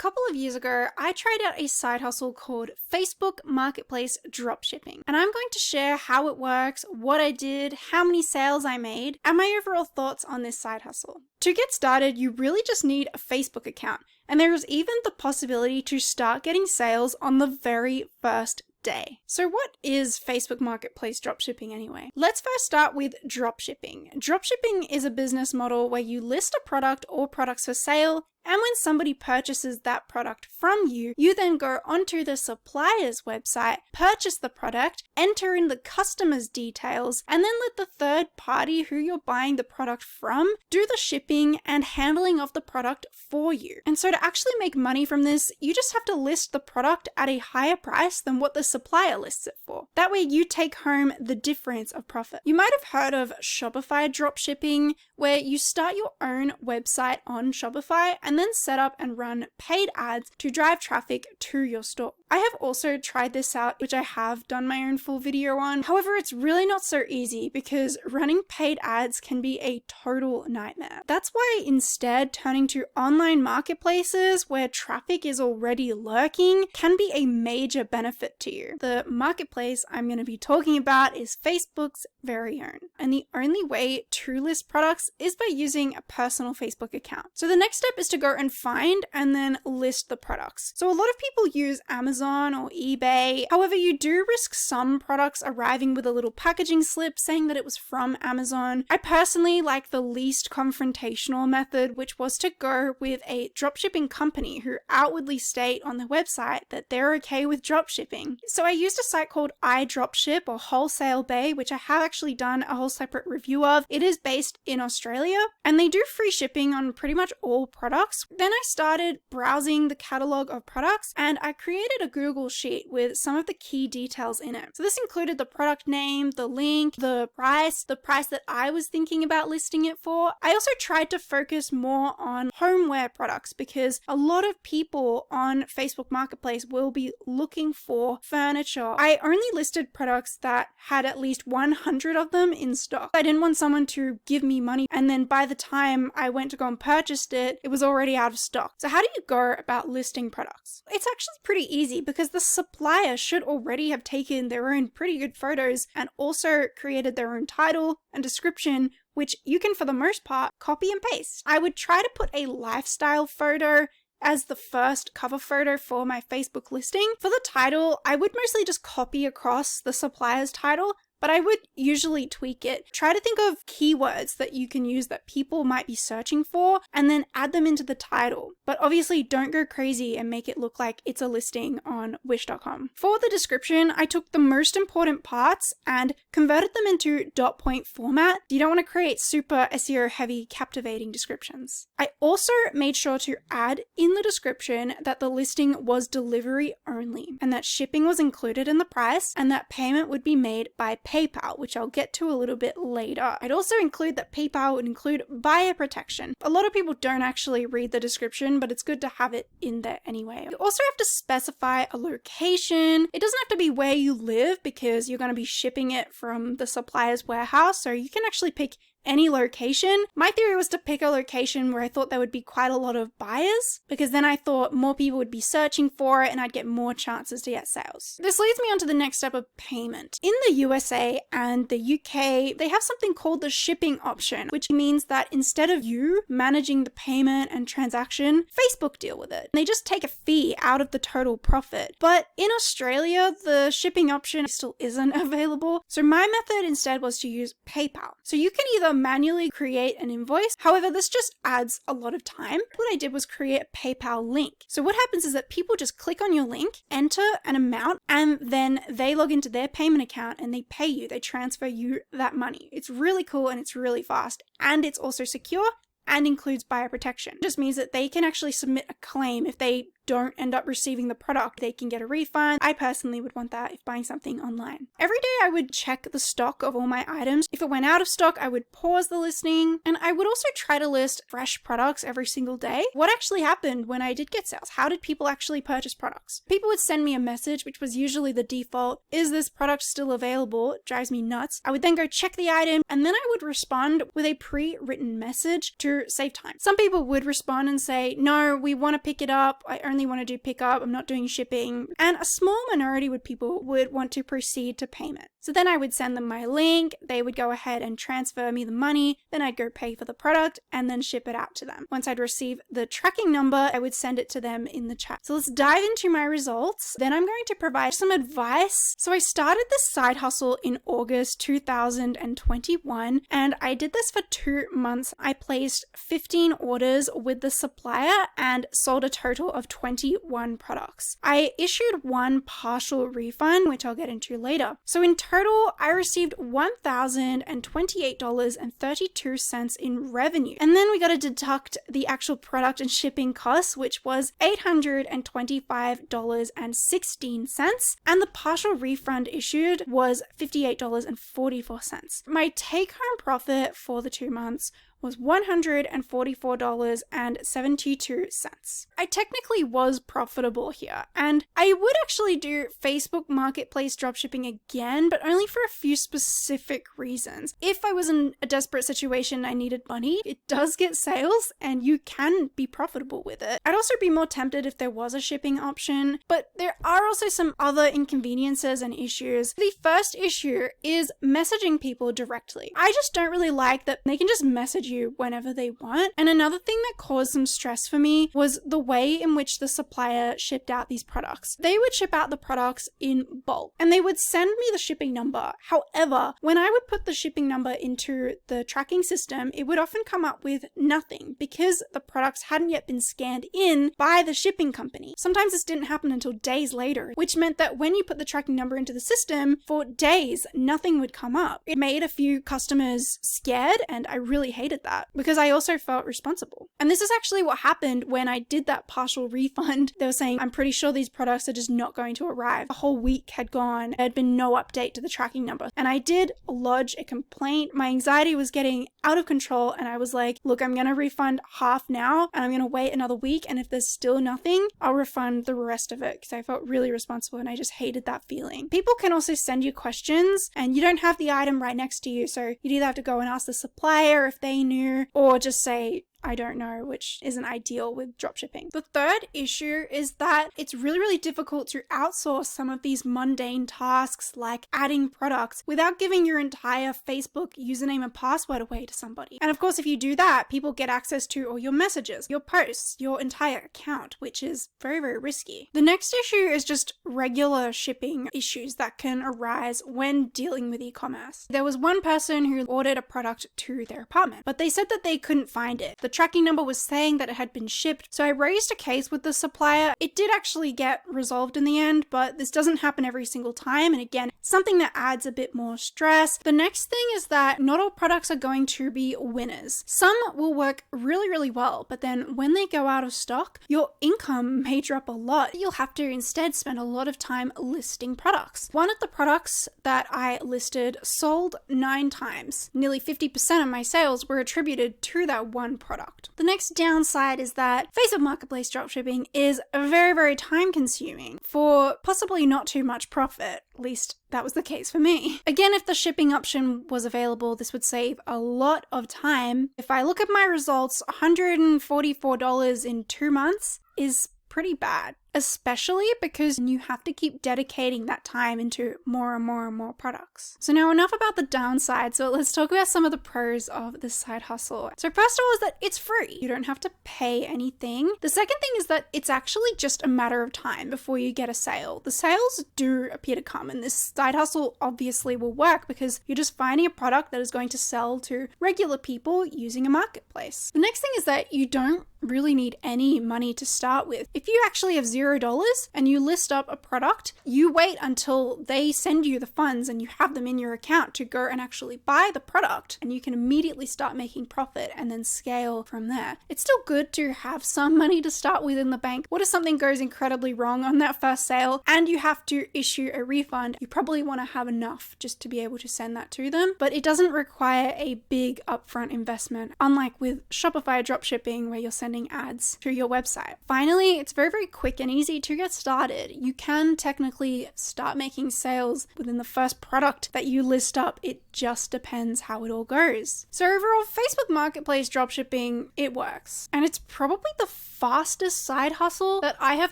couple of years ago, I tried out a side hustle called Facebook Marketplace Dropshipping, and I'm going to share how it works, what I did, how many sales I made, and my overall thoughts on this side hustle. To get started, you really just need a Facebook account, and there is even the possibility to start getting sales on the very first day. So what is Facebook Marketplace Dropshipping anyway? Let's first start with dropshipping. Dropshipping is a business model where you list a product or products for sale, and when somebody purchases that product from you, you then go onto the supplier's website, purchase the product, enter in the customer's details, and then let the third party who you're buying the product from do the shipping and handling of the product for you. And so to actually make money from this, you just have to list the product at a higher price than what the supplier lists it for. That way you take home the difference of profit. You might have heard of Shopify Dropshipping, where you start your own website on Shopify and then set up and run paid ads to drive traffic to your store. I have also tried this out, which I have done my own full video on. However, it's really not so easy because running paid ads can be a total nightmare. That's why instead turning to online marketplaces where traffic is already lurking can be a major benefit to you. The marketplace I'm going to be talking about is Facebook's very own. And the only way to list products is by using a personal Facebook account. So the next step is to go and find and then list the products. So a lot of people use Amazon or eBay. However, you do risk some products arriving with a little packaging slip saying that it was from Amazon. I personally like the least confrontational method, which was to go with a dropshipping company who outwardly state on their website that they're okay with dropshipping. So I used a site called iDropship or Wholesale Bay, which I have actually done a whole separate review of. It is based in Australia and they do free shipping on pretty much all products. Then I started browsing the catalog of products and I created a Google sheet with some of the key details in it. So this included the product name, the link, the price that I was thinking about listing it for. I also tried to focus more on homeware products because a lot of people on Facebook Marketplace will be looking for furniture. I only listed products that had at least 100 of them in stock. I didn't want someone to give me money and then by the time I went to go and purchased it, it was already out of stock. So how do you go about listing products? It's actually pretty easy because the supplier should already have taken their own pretty good photos and also created their own title and description, which you can for the most part copy and paste. I would try to put a lifestyle photo as the first cover photo for my Facebook listing. For the title, I would mostly just copy across the supplier's title, but I would usually tweak it. Try to think of keywords that you can use that people might be searching for and then add them into the title. But obviously don't go crazy and make it look like it's a listing on wish.com. For the description, I took the most important parts and converted them into dot point format. You don't want to create super SEO heavy, captivating descriptions. I also made sure to add in the description that the listing was delivery only and that shipping was included in the price and that payment would be made by PayPal, which I'll get to a little bit later. I'd also include that PayPal would include buyer protection. A lot of people don't actually read the description, but it's good to have it in there anyway. You also have to specify a location. It doesn't have to be where you live because you're going to be shipping it from the supplier's warehouse, so you can actually pick any location. My theory was to pick a location where I thought there would be quite a lot of buyers because then I thought more people would be searching for it and I'd get more chances to get sales. This leads me on to the next step of payment. In the USA and the UK, they have something called the shipping option, which means that instead of you managing the payment and transaction, Facebook deal with it. They just take a fee out of the total profit. But in Australia, the shipping option still isn't available. So my method instead was to use PayPal. So you can either manually create an invoice. However, this just adds a lot of time. What I did was create a PayPal link. So what happens is that people just click on your link, enter an amount, and then they log into their payment account and they pay you. They transfer you that money. It's really cool and it's really fast. And it's also secure and includes buyer protection. It just means that they can actually submit a claim if they don't end up receiving the product, they can get a refund. I personally would want that if buying something online. Every day I would check the stock of all my items. If it went out of stock, I would pause the listing, and I would also try to list fresh products every single day. What actually happened when I did get sales? How did people actually purchase products? People would send me a message, which was usually the default, "Is this product still available?" It drives me nuts. I would then go check the item, and then I would respond with a pre-written message to to save time. Some people would respond and say, no, we want to pick it up. I only want to do pickup. I'm not doing shipping. And a small minority of people would want to proceed to payment. So then I would send them my link. They would go ahead and transfer me the money. Then I'd go pay for the product and then ship it out to them. Once I'd receive the tracking number, I would send it to them in the chat. So let's dive into my results. Then I'm going to provide some advice. So I started this side hustle in August 2021, and I did this for 2 months. I placed 15 orders with the supplier and sold a total of 21 products. I issued one partial refund, which I'll get into later. So in total, I received $1,028.32 in revenue. And then we got to deduct the actual product and shipping costs, which was $825.16. And the partial refund issued was $58.44. My take-home profit for the 2 months was $144.72. I technically was profitable here, and I would actually do Facebook Marketplace dropshipping again, but only for a few specific reasons. If I was in a desperate situation and I needed money, it does get sales and you can be profitable with it. I'd also be more tempted if there was a shipping option, but there are also some other inconveniences and issues. The first issue is messaging people directly. I just don't really like that they can just message you whenever they want. And another thing that caused some stress for me was the way in which the supplier shipped out these products. They would ship out the products in bulk and they would send me the shipping number. However, when I would put the shipping number into the tracking system, it would often come up with nothing because the products hadn't yet been scanned in by the shipping company. Sometimes this didn't happen until days later, which meant that when you put the tracking number into the system, for days, nothing would come up. It made a few customers scared, and I really hated that because I also felt responsible. And this is actually what happened when I did that partial refund. They were saying, I'm pretty sure these products are just not going to arrive. A whole week had gone. There had been no update to the tracking number. And I did lodge a complaint. My anxiety was getting out of control. And I was like, look, I'm going to refund half now and I'm going to wait another week. And if there's still nothing, I'll refund the rest of it because I felt really responsible and I just hated that feeling. People can also send you questions and you don't have the item right next to you. So you'd either have to go and ask the supplier if they knew, or just say, I don't know, which isn't ideal with dropshipping. The third issue is that it's really, really difficult to outsource some of these mundane tasks like adding products without giving your entire Facebook username and password away to somebody. And of course, if you do that, people get access to all your messages, your posts, your entire account, which is very, very risky. The next issue is just regular shipping issues that can arise when dealing with e-commerce. There was one person who ordered a product to their apartment, but they said that they couldn't find it. The tracking number was saying that it had been shipped, so I raised a case with the supplier. It did actually get resolved in the end, but this doesn't happen every single time, and again, something that adds a bit more stress. The next thing is that not all products are going to be winners. Some will work really, really well, but then when they go out of stock, your income may drop a lot. You'll have to instead spend a lot of time listing products. One of the products that I listed sold 9 times. Nearly 50% of my sales were attributed to that one product. The next downside is that Facebook Marketplace dropshipping is very, very time consuming for possibly not too much profit. At least that was the case for me. Again, if the shipping option was available, this would save a lot of time. If I look at my results, $144 in 2 months is pretty bad, especially because you have to keep dedicating that time into more and more and more products. So now enough about the downside. So let's talk about some of the pros of this side hustle. So first of all is that it's free. You don't have to pay anything. The second thing is that it's actually just a matter of time before you get a sale. The sales do appear to come, and this side hustle obviously will work because you're just finding a product that is going to sell to regular people using a marketplace. The next thing is that you don't really need any money to start with. If you actually have $0 and you list up a product, you wait until they send you the funds and you have them in your account to go and actually buy the product, and you can immediately start making profit and then scale from there. It's still good to have some money to start with in the bank. What if something goes incredibly wrong on that first sale and you have to issue a refund? You probably want to have enough just to be able to send that to them, but it doesn't require a big upfront investment, unlike with Shopify Dropshipping where you're sending ads through your website. Finally, it's very, very quick and easy to get started. You can technically start making sales within the first product that you list up. It just depends how it all goes. So overall, Facebook Marketplace dropshipping, it works. And it's probably the fastest side hustle that I have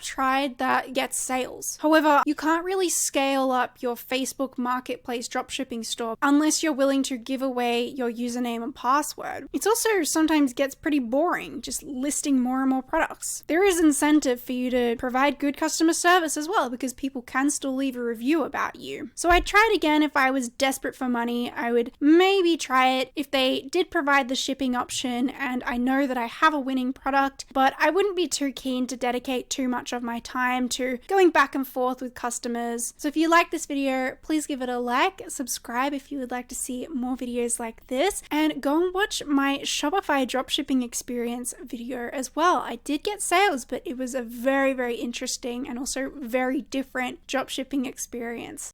tried that gets sales. However, you can't really scale up your Facebook Marketplace dropshipping store unless you're willing to give away your username and password. It also sometimes gets pretty boring just listing more and more products. There is incentive for you to provide good customer service as well, because people can still leave a review about you. So I'd try it again if I was desperate for money. I would maybe try it if they did provide the shipping option and I know that I have a winning product, but I wouldn't be too keen to dedicate too much of my time to going back and forth with customers. So if you like this video, please give it a like, subscribe if you would like to see more videos like this, and go and watch my Shopify dropshipping experience video as well. I did get sales, but it was a very, very interesting and also very different dropshipping experience.